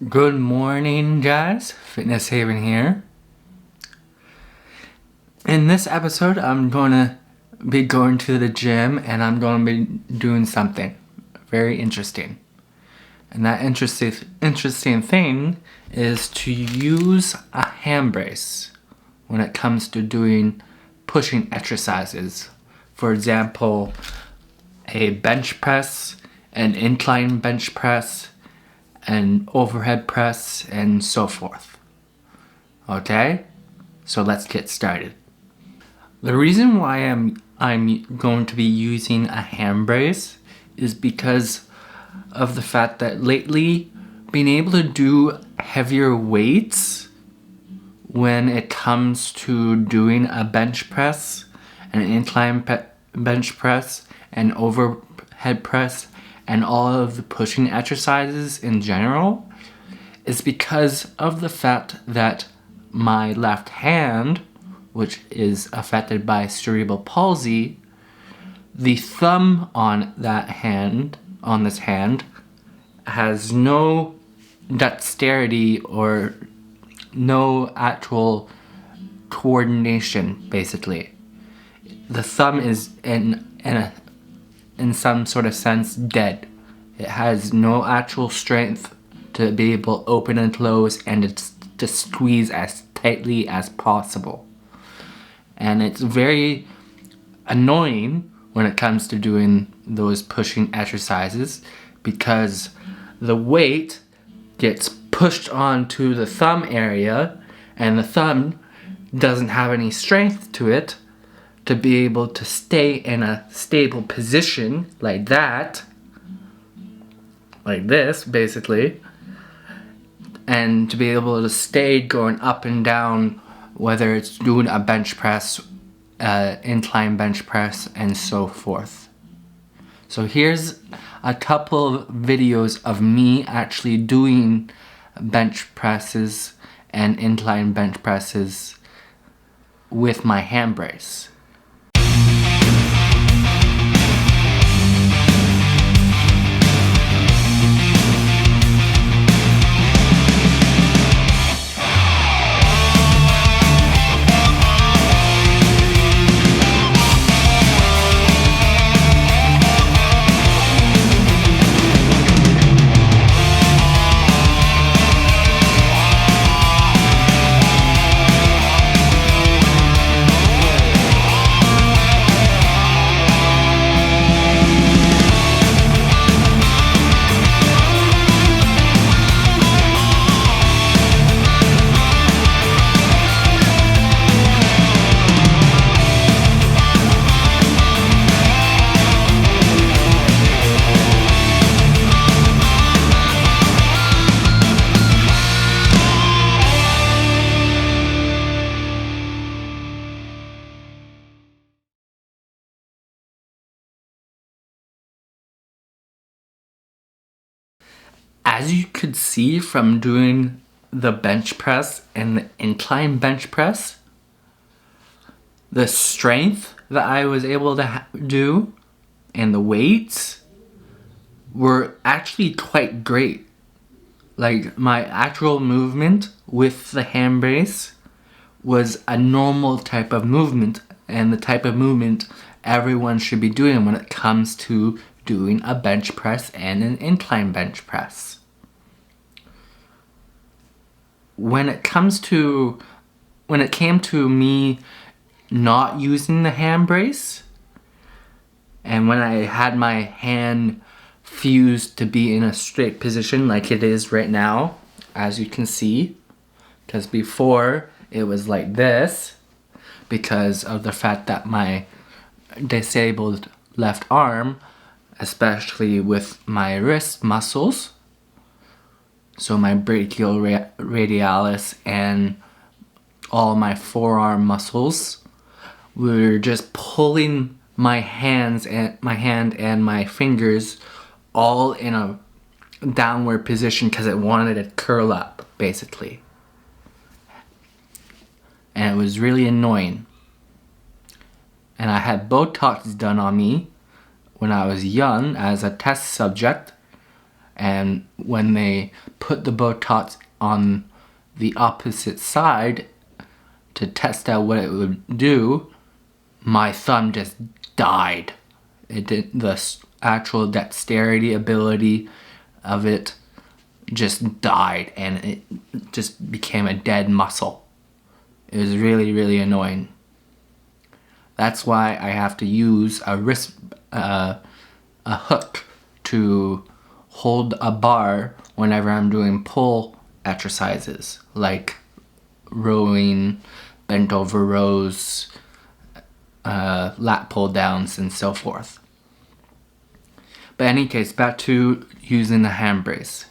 Good morning, guys. Fitness Haven here. In this episode, I'm going to be going to the gym and I'm going to be doing something very interesting. And that interesting thing is to use a hand brace when it comes to doing pushing exercises. For example, a bench press, an incline bench press, an overhead press, and so forth. Okay? So let's get started. The reason why I'm going to be using a hand brace is because of the fact that lately being able to do heavier weights when it comes to doing a bench press, an incline bench press, an overhead press, and all of the pushing exercises in general is because of the fact that my left hand, which is affected by cerebral palsy, the thumb on this hand, has no dexterity or no actual coordination, basically. The thumb is in some sort of sense dead. It has no actual strength to be able to open and close and to squeeze as tightly as possible. And it's very annoying when it comes to doing those pushing exercises because the weight gets pushed onto the thumb area and the thumb doesn't have any strength to it to be able to stay in a stable position like that, like this basically, and to be able to stay going up and down, whether it's doing a bench press, incline bench press, and so forth. So here's a couple of videos of me actually doing bench presses and incline bench presses with my hand brace. As you could see from doing the bench press and the incline bench press, the strength that I was able to do and the weights were actually quite great. Like, my actual movement with the hand brace was a normal type of movement, and the type of movement everyone should be doing when it comes to doing a bench press and an incline bench press. When it came to me not using the hand brace, and when I had my hand fused to be in a straight position like it is right now, as you can see, because before it was like this because of the fact that my disabled left arm, especially with my wrist muscles, so my brachial radialis and all my forearm muscles were just pulling my hand and my fingers all in a downward position because it wanted to curl up, basically. And it was really annoying. And I had Botox done on me when I was young as a test subject, and when they put the Botox on the opposite side to test out what it would do, my thumb just died. The actual dexterity ability of it just died, and it just became a dead muscle. It was really, really annoying. That's why I have to use a hook to hold a bar whenever I'm doing pull exercises, like rowing, bent over rows, lat pull downs, and so forth. But in any case, back to using the hand brace.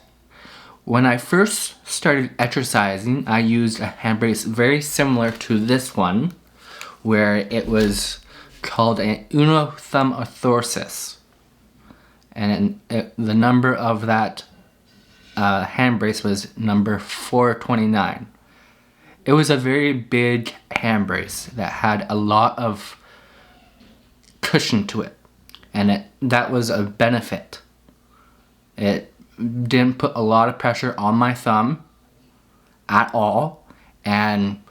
When I first started exercising, I used a hand brace very similar to this one, where it was called an Uno thumb orthosis. And the number of that hand brace was number 429. It was a very big hand brace that had a lot of cushion to it, and that was a benefit. It didn't put a lot of pressure on my thumb at all, and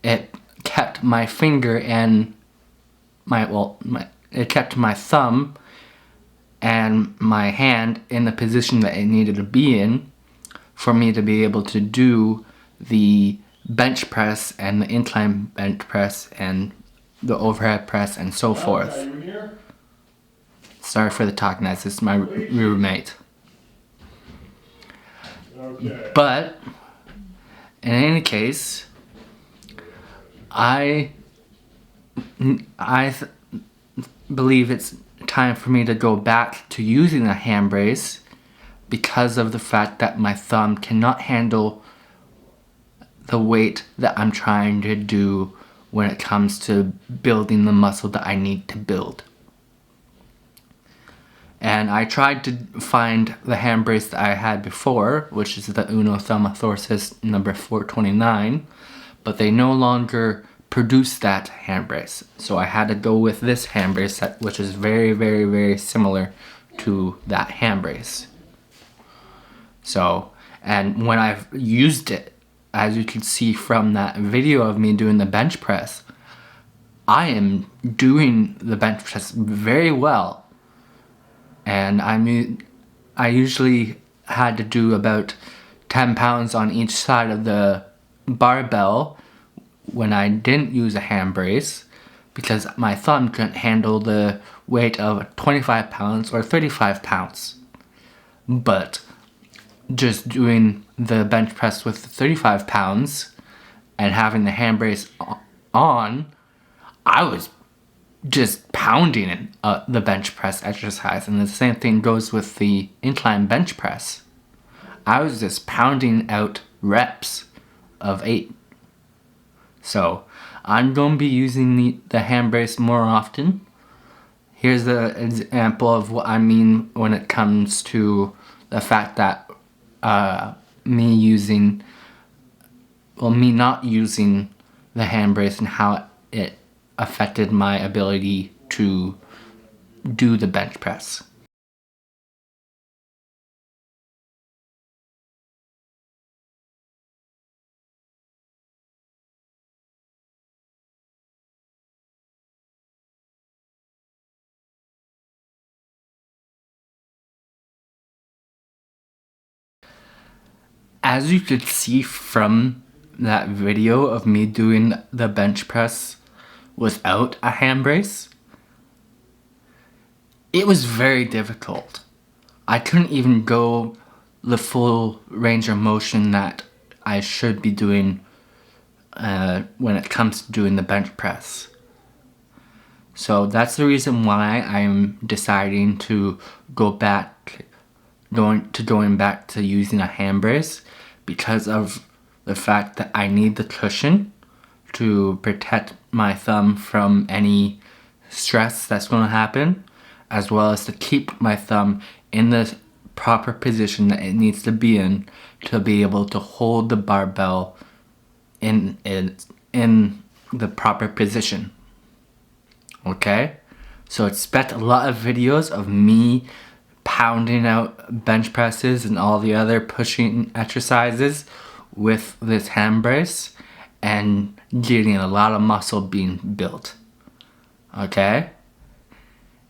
it kept my finger and it kept my thumb and my hand in the position that it needed to be in for me to be able to do the bench press and the incline bench press and the overhead press and so forth. Sorry for the talk, guys. This is my roommate. Okay. But in any case, I believe it's time for me to go back to using a hand brace because of the fact that my thumb cannot handle the weight that I'm trying to do when it comes to building the muscle that I need to build. And I tried to find the hand brace that I had before, which is the Uno thumb orthosis number 429, but they no longer produce that hand brace. So I had to go with this hand brace, which is very, very, very similar to that hand brace. So, and when I've used it, as you can see from that video of me doing the bench press, I am doing the bench press very well. And I usually had to do about 10 pounds on each side of the barbell when I didn't use a hand brace because my thumb couldn't handle the weight of 25 pounds or 35 pounds. But just doing the bench press with 35 pounds and having the hand brace on, I was just pounding the bench press exercise. And the same thing goes with the incline bench press. I was just pounding out reps of 8. So I'm going to be using the hand brace more often. Here's the example of what I mean when it comes to the fact that me not using the hand brace and how it affected my ability to do the bench press. As you could see from that video of me doing the bench press without a hand brace, it was very difficult. I couldn't even go the full range of motion that I should be doing when it comes to doing the bench press. So that's the reason why I'm deciding to going back to using a hand brace, because of the fact that I need the cushion to protect my thumb from any stress that's going to happen, as well as to keep my thumb in the proper position that it needs to be in to be able to hold the barbell in the proper position. Okay? So expect a lot of videos of me pounding out bench presses and all the other pushing exercises with this hand brace and getting a lot of muscle being built. Okay?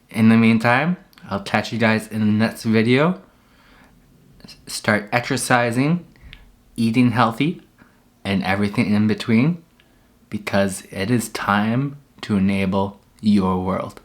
In the meantime, I'll catch you guys in the next video. Start exercising, eating healthy, and everything in between, because it is time to enable your world.